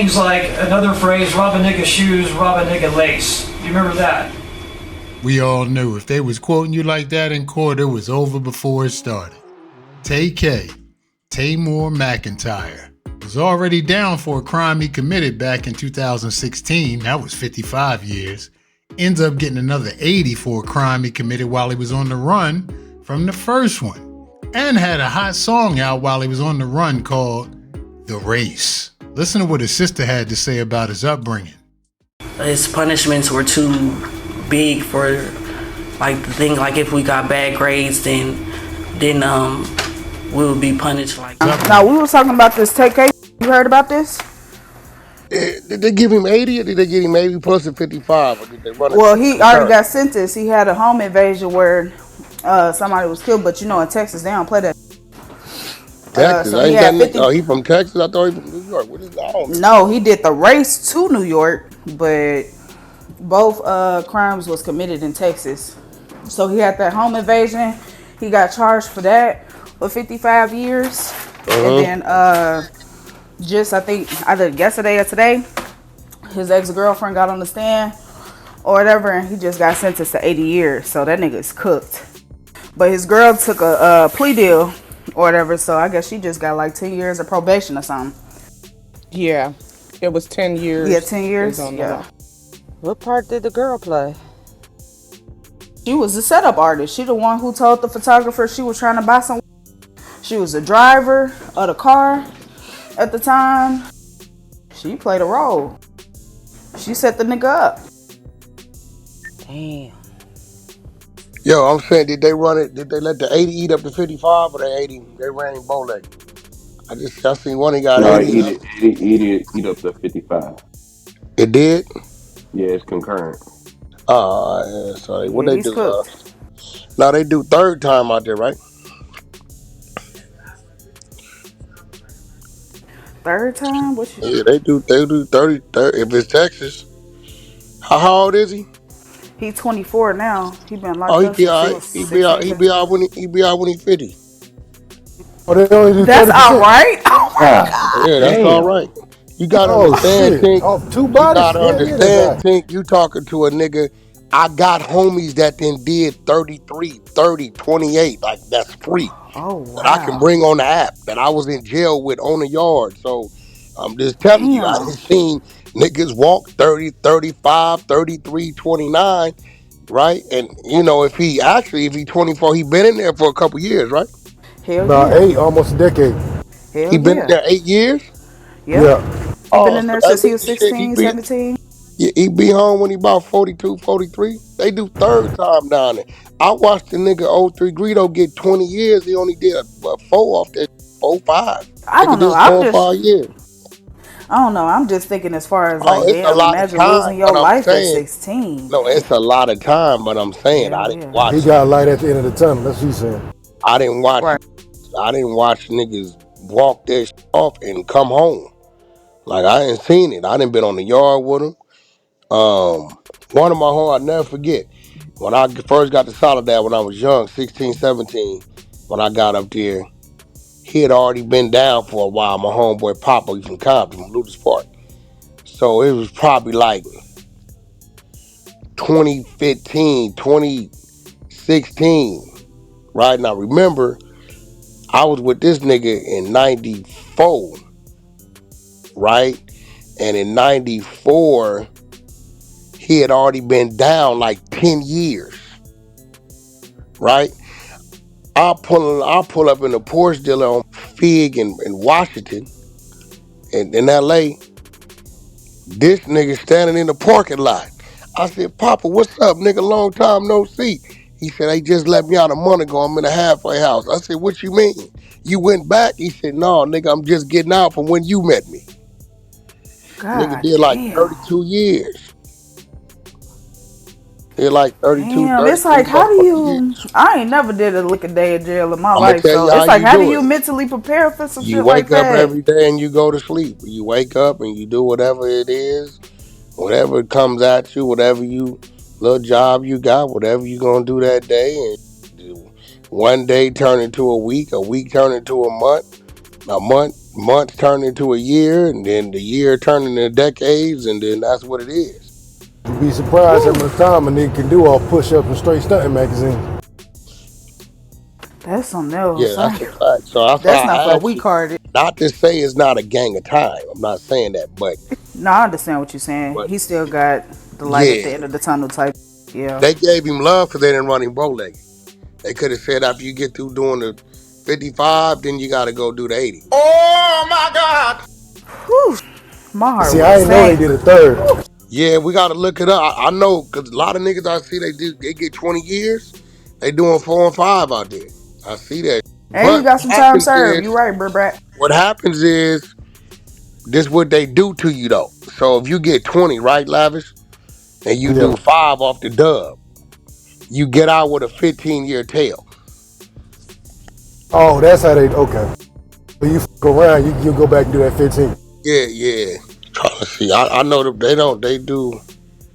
things like another phrase, rob a nigga shoes, rob a nigga lace. Do you remember that? We all knew if they was quoting you like that in court, it was over before it started. Tay K, Tamor McIntyre, was already down for a crime he committed back in 2016. That was 55 years. Ends up getting another 80 for a crime he committed while he was on the run from the first one. And had a hot song out while he was on the run called The Race. Listen to what his sister had to say about his upbringing. His punishments were too big for, like, the thing, like, if we got bad grades, then we would be punished like. Now, we were talking about this TK. You heard about this? Did they give him 80 or did they give him 80 plus a 55? Or did they run Well, he already got sentenced. He had a home invasion where somebody was killed, but you know, in Texas, they don't play that. Texas? So he from Texas? I thought he from New York. What is that? No, he did the race to New York, but both crimes was committed in Texas. So he had that home invasion. He got charged for that for 55 years. And then just, I think, either yesterday or today, his ex-girlfriend got on the stand or whatever, and he just got sentenced to 80 years. So that nigga's cooked. But his girl took a plea deal or whatever, so I guess she just got like 10 years of probation or something. Yeah, it was 10 years. Yeah, 10 years. Yeah. What part did the girl play? She was the setup artist. She the one who told the photographer she was trying to buy some. She was the driver of the car at the time. She played a role. She set the nigga up. Damn. Yo, I'm saying, did they run it? Did they let the 80 eat up to 55 or they ran him bow-legged? I seen one he got 80. Eat up to 55. It did? Yeah, it's concurrent. Yeah, sorry. What they do? Cooked. Now they do third time out there, right? Third time? Yeah, they do 30. If it's Texas. How old is he? He's 24 now. He been locked up since he be out when he 50. Oh, they only do that's 30%? All right. Oh my God. Yeah, that's all right. You gotta understand, Tink. Two bodies. You gotta understand, Tink. You talking to a nigga. I got homies that then did 33, 30, 28. Like, that's free. Oh, wow. That I can bring on the app. That I was in jail with on the yard. So I'm just telling you, I done seen niggas walk 30, 35, 33, 29, right? And, you know, if he 24, he been in there for a couple years, right? Hell about 8, almost a decade. He been in there 8 years? Yeah. He been in there since he was 16, 17. Yeah, he be home when he about 42, 43. They do third time down there. I watched the nigga 03 Greedo get 20 years. He only did 4 off that 4, 5. I don't know. I'm just 4 or 5 years. I don't know. I'm just thinking as far as like, damn, imagine losing your life at 16. No, it's a lot of time, but I'm saying I didn't watch. He got a light at the end of the tunnel. That's what he's saying. I didn't watch. Right. I didn't watch niggas walk their shit off and come home. Like, I ain't seen it. I done been on the yard with him. One of my homies, I'll never forget, when I first got to Soledad when I was young, 16, 17, when I got up there, he had already been down for a while. My homeboy Papa, he's from Compton, from Lutis Park. So it was probably like 2015, 2016, right? Now remember, I was with this nigga in 94, right? And in 94, he had already been down like 10 years, right? I'll pull up in the Porsche dealer on Fig in Washington, in LA. This nigga standing in the parking lot. I said, Papa, what's up, nigga? Long time no see. He said, they just let me out a month ago. I'm in a halfway house. I said, what you mean? You went back? He said, no, nigga, I'm just getting out from when you met me. God, nigga did like 32 years. Did like 32, damn, it's like, how do you, years. I ain't never did a lick a day in jail in my life. So it's like, how do you mentally prepare for some shit like that? You wake up every day and you go to sleep. You wake up and you do whatever it is, whatever comes at you, whatever little job you got, whatever you gonna do that day. And one day turn into a week turn into a month months turn into a year, and then the year turn into decades, and then that's what it is. You'd be surprised how much time a nigga can do off push-ups and straight stunting magazines. That's something else. Yeah, that's a fact. So that's why That's not for I the asked weak you. hearted. Not to say it's not a gang of time. I'm not saying that, but No, I understand what you're saying. He still got the light at yeah, the end of the tunnel type. Yeah. they gave him love because they didn't run him bow-legged. They could have said after you get through doing the 55, then you got to go do the 80. Oh my God! Whew. My heart See, I was didn't know they did a third. Yeah, we got to look it up. I know because a lot of niggas I see they get 20 years. They doing 4 and 5 out there. I see that. And you But got some time served. You right, brat. what happens is this what they do to you though. So if you get 20, right, Lavish, and you do 5 off the dub, you get out with a 15-year tail. Oh, that's how they, okay. But you fuck around, you go back and do that 15. Yeah. Trying to see. I know that they do.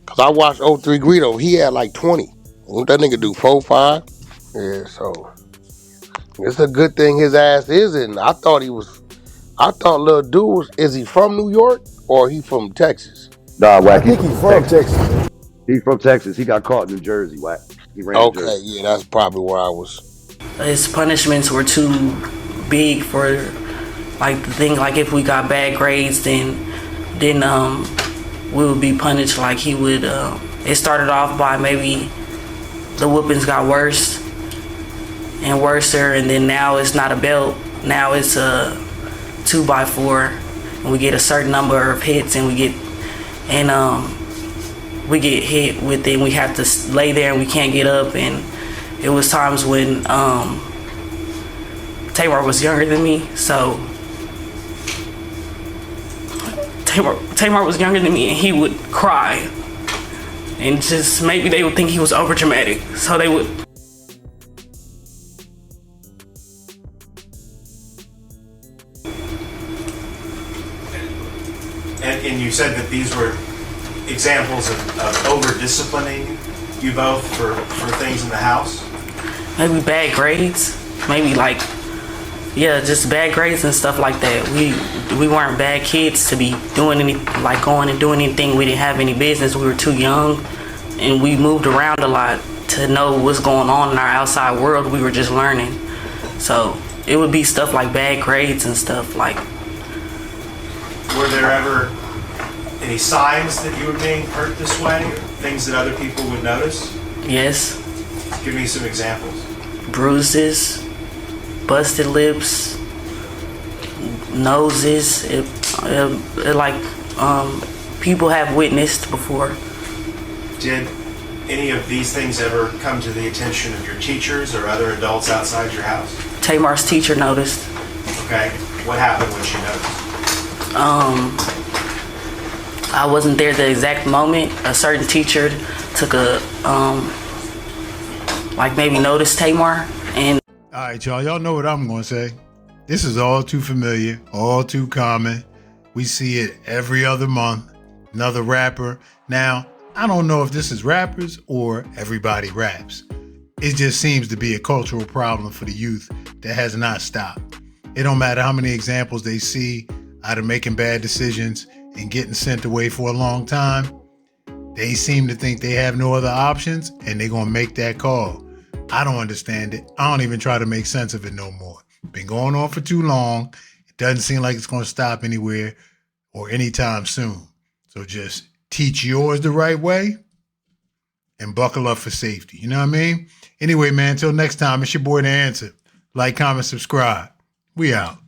Cause I watched 03 Greedo. He had like 20. What that nigga do? 4, 5? Yeah, so it's a good thing his ass is in. I thought little dude was, is he from New York or he from Texas? Nah, Wack, I think he's from Texas. He's from Texas. He got caught in New Jersey, Wack. He ran to Okay, Jersey. yeah, that's probably where I was. His punishments were too big for like the thing. Like if we got bad grades, then we would be punished. Like he would. It started off by maybe the whoopings got worse and worser, and then now it's not a belt. Now it's a 2x4, and we get a certain number of hits, and we get hit with it, and we have to lay there, and we can't get up. And it was times when Tamar was younger than me, so Tamar was younger than me, and he would cry, and just maybe they would think he was over dramatic, so they would. And you said that these were examples of over-disciplining you both for things in the house? Maybe bad grades, maybe like, yeah, just bad grades and stuff like that. We weren't bad kids to be doing going and doing anything we didn't have any business. We were too young, and we moved around a lot to know what's going on in our outside world. We were just learning. So it would be stuff like bad grades and stuff like. Were there ever any signs that you were being hurt this way, or things that other people would notice? Yes. Give me some examples. Bruises, busted lips, noses. People have witnessed before. Did any of these things ever come to the attention of your teachers or other adults outside your house? Tamar's teacher noticed. Okay. What happened when she noticed? I wasn't there the exact moment. A certain teacher took maybe noticed Tamar, and. All right, y'all know what I'm going to say. This is all too familiar, all too common. We see it every other month. Another rapper. Now, I don't know if this is rappers or everybody raps. It just seems to be a cultural problem for the youth that has not stopped. It don't matter how many examples they see out of making bad decisions and getting sent away for a long time. They seem to think they have no other options, and they're going to make that call. I don't understand it. I don't even try to make sense of it no more. Been going on for too long. It doesn't seem like it's going to stop anywhere or anytime soon. So just teach yours the right way and buckle up for safety. You know what I mean? Anyway, man, until next time, it's your boy The Answer. Like, comment, subscribe. We out.